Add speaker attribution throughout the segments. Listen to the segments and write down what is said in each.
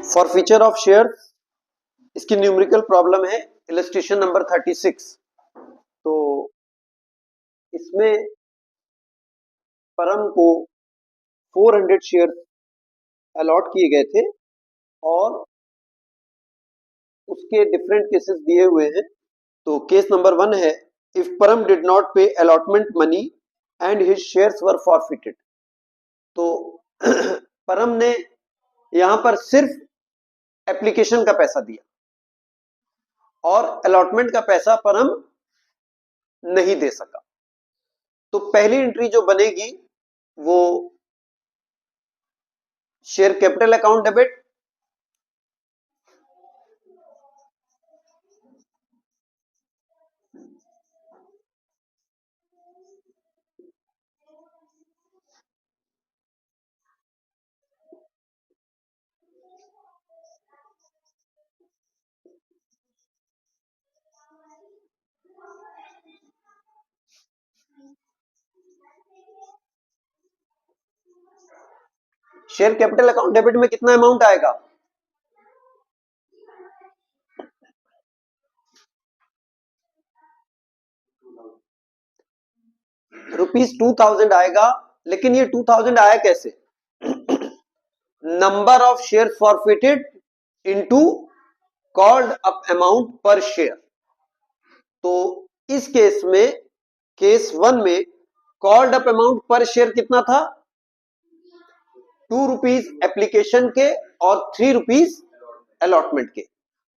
Speaker 1: Forfeiture of share, इसकी numerical problem है illustration number 36। तो इसमें परम को 400 शेयर अलॉट किए गए थे और उसके डिफरेंट केसेस दिए हुए हैं। तो केस नंबर 1 है, इफ परम डिड नॉट पे allotment money and his shares were forfeited. तो परम ने यहां पर सिर्फ एप्लीकेशन का पैसा दिया और अलॉटमेंट का पैसा परम नहीं दे सका। तो पहली एंट्री जो बनेगी वो share capital account debit, share capital account debit में कितना अमाउंट आएगा? ₹2000 आएगा। लेकिन ये 2000 आया कैसे? Number of share forfeited into called up amount पर शेयर। तो इस केस में, केस 1 में कॉल्ड अप अमाउंट पर शेयर कितना था? ₹2 एप्लीकेशन के और ₹3 अलॉटमेंट के।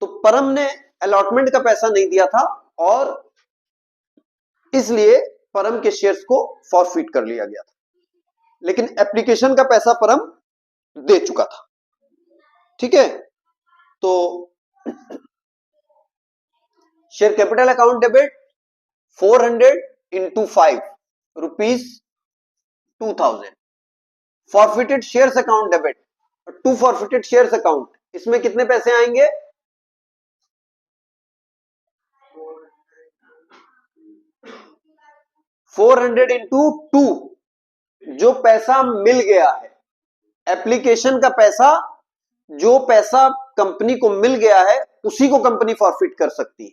Speaker 1: तो परम ने अलॉटमेंट का पैसा नहीं दिया था और इसलिए परम के शेयर्स को फॉरफिट कर लिया गया था। लेकिन एप्लीकेशन का पैसा परम दे चुका था। ठीक है, तो share capital account debit 400 into 5 ₹2000। Forfeited shares account debit to forfeited shares account, इसमें कितने पैसे आएंगे? 400 इंटू 2, जो पैसा मिल गया है, एप्लीकेशन का पैसा, जो पैसा कंपनी को मिल गया है उसी को कंपनी फॉरफिट कर सकती है।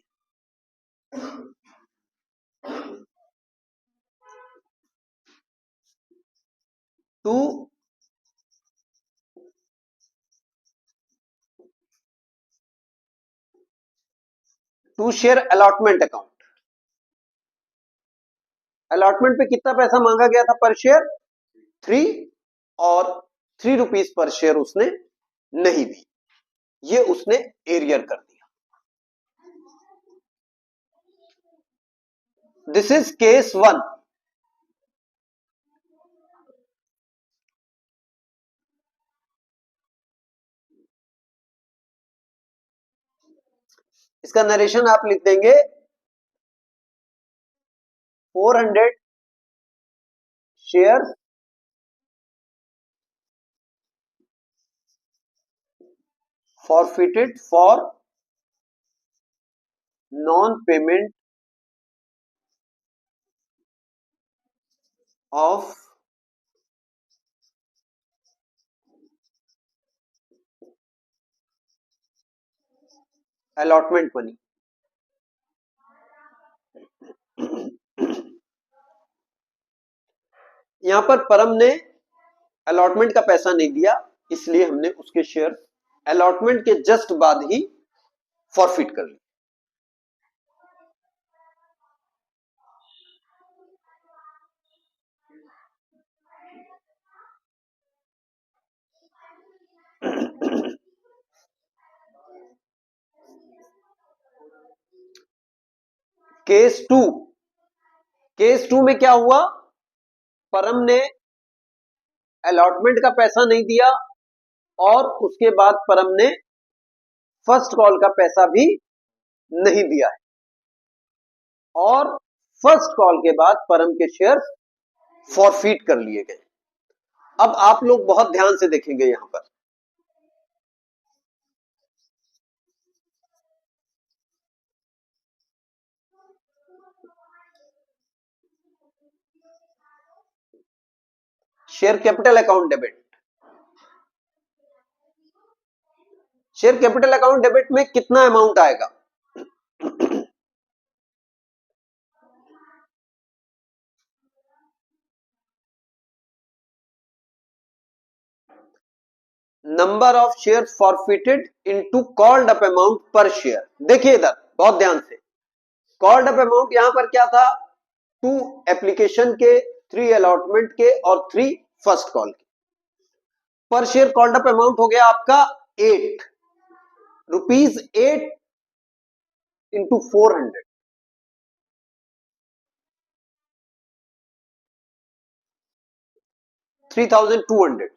Speaker 1: To share allotment account. Allotment पे कितना पैसा मांगा गया था पर शेयर? 3, और ₹3 पर शेयर उसने नहीं दी, ये उसने एरियर कर दिया। This is case 1। इसका नरेशन आप लिख देंगे 400 share forfeited for non-payment of allotment money। यहां पर परम ने अलॉटमेंट का पैसा नहीं दिया, इसलिए हमने उसके शेयर अलॉटमेंट के जस्ट बाद ही फॉरफिट कर लिए। केस 2, केस 2 में क्या हुआ? परम ने अलॉटमेंट का पैसा नहीं दिया और उसके बाद परम ने फर्स्ट कॉल का पैसा भी नहीं दिया है, और फर्स्ट कॉल के बाद परम के शेयर फॉरफिट कर लिए गए। अब आप लोग बहुत ध्यान से देखेंगे, यहां पर share capital account debit, share capital account debit में कितना अमाउंट आएगा? Number of share forfeited into called up amount पर शेयर। देखिए इधर बहुत ध्यान से, कॉल्ड अप अमाउंट यहां पर क्या था? 2 एप्लीकेशन के, 3 अलॉटमेंट के और 3 फर्स्ट कॉल के। पर शेयर कॉल्ड अप अमाउंट हो गया आपका 8 rupees, 8 into 400, 3200।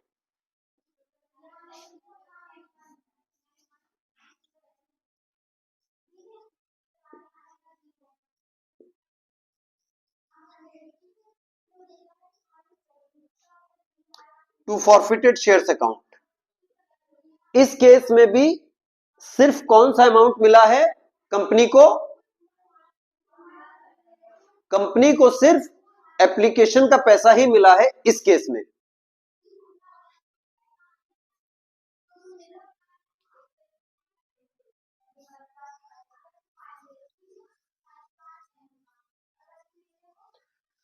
Speaker 1: To forfeited shares account. इस केस में भी सिर्फ कौन सा अमाउंट मिला है कंपनी को? कंपनी को सिर्फ एप्लीकेशन का पैसा ही मिला है इस केस में।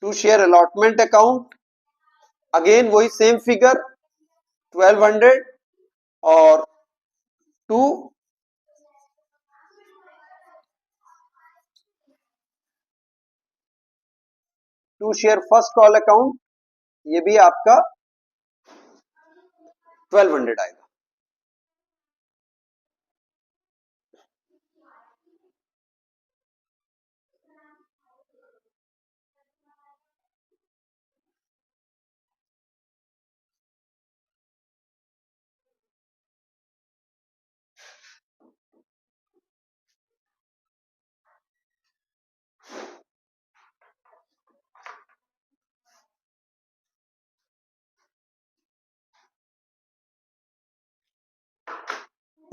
Speaker 1: To share allotment account, again वही सेम फिगर 1200, और to share first call account, ये भी आपका 1200 आएगा।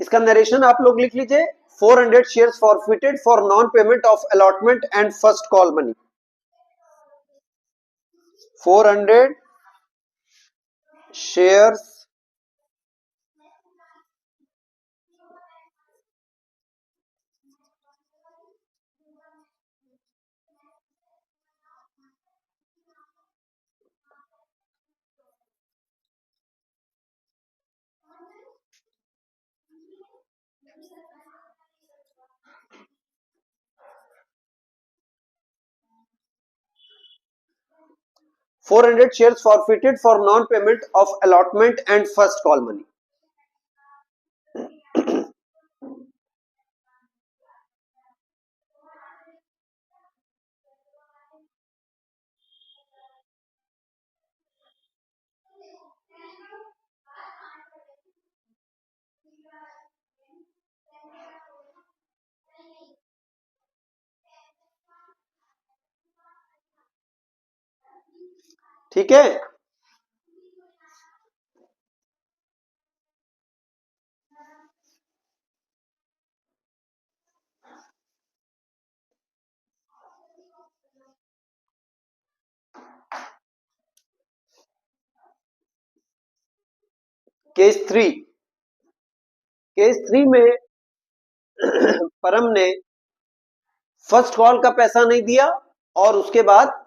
Speaker 1: इसका नरेशन आप लोग लिख लीजिए। 400 shares forfeited for non payment of allotment and first call money. 400 shares $400 shares forfeited for non-payment of allotment and first call money. ठीक है, केस 3 में परम ने फर्स्ट कॉल का पैसा नहीं दिया और उसके बाद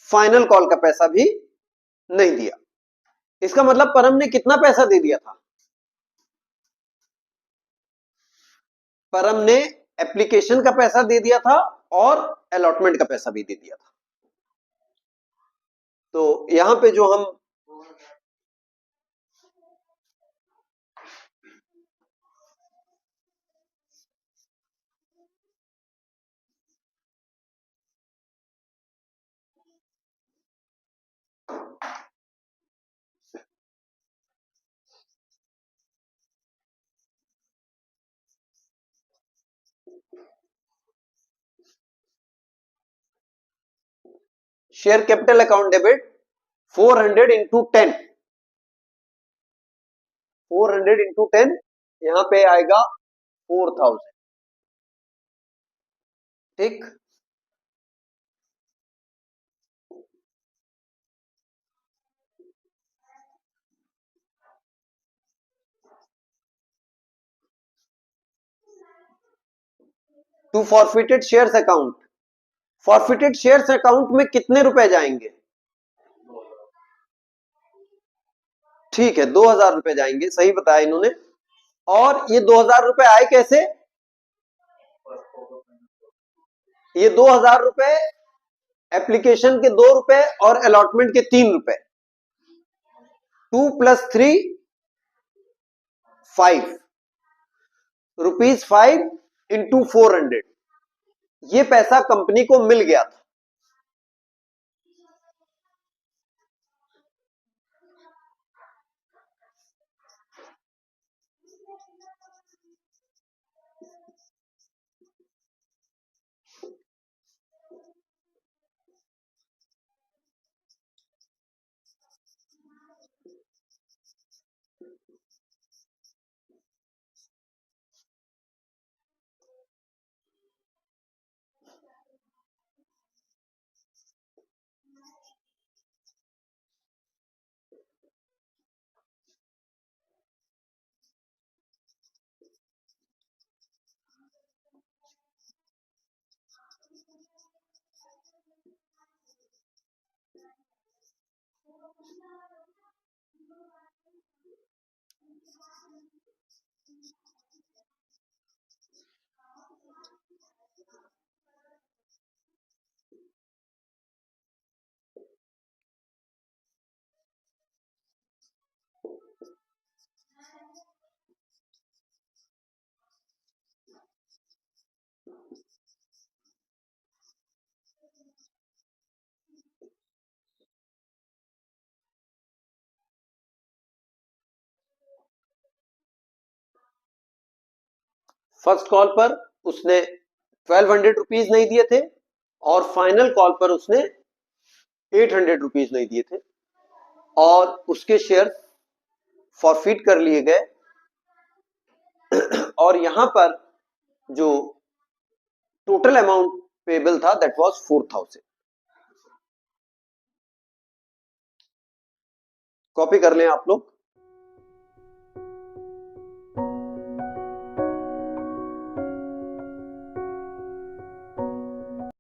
Speaker 1: फाइनल कॉल का पैसा भी नहीं दिया। इसका मतलब परम ने कितना पैसा दे दिया था? परम ने एप्लीकेशन का पैसा दे दिया था और अलॉटमेंट का पैसा भी दे दिया था। तो यहां पे जो हम share capital account debit 400 into 10, 400 into 10 यहां पे आएगा 4000। ठीक, to forfeited shares account. Forfeited shares account में कितने रुपए जाएंगे? ठीक है, 2000 रुपए जाएंगे, सही बताया इन्होंने। और ये 2000 रुपए आए कैसे? ये 2000 रुपए एप्लीकेशन के 2 रुपए और अलॉटमेंट के 3 रुपए। 2 + 3 5 ₹5 इंटू 400, ये पैसा कंपनी को मिल गया था। फर्स्ट कॉल पर उसने 1200 रुपीज नहीं दिए थे और फाइनल कॉल पर उसने 800 रुपीज नहीं दिए थे और उसके शेयर फॉरफिट कर लिए गए। और यहां पर जो टोटल अमाउंट पेबल था दैट वाज 4000। कॉपी कर लें आप लोग।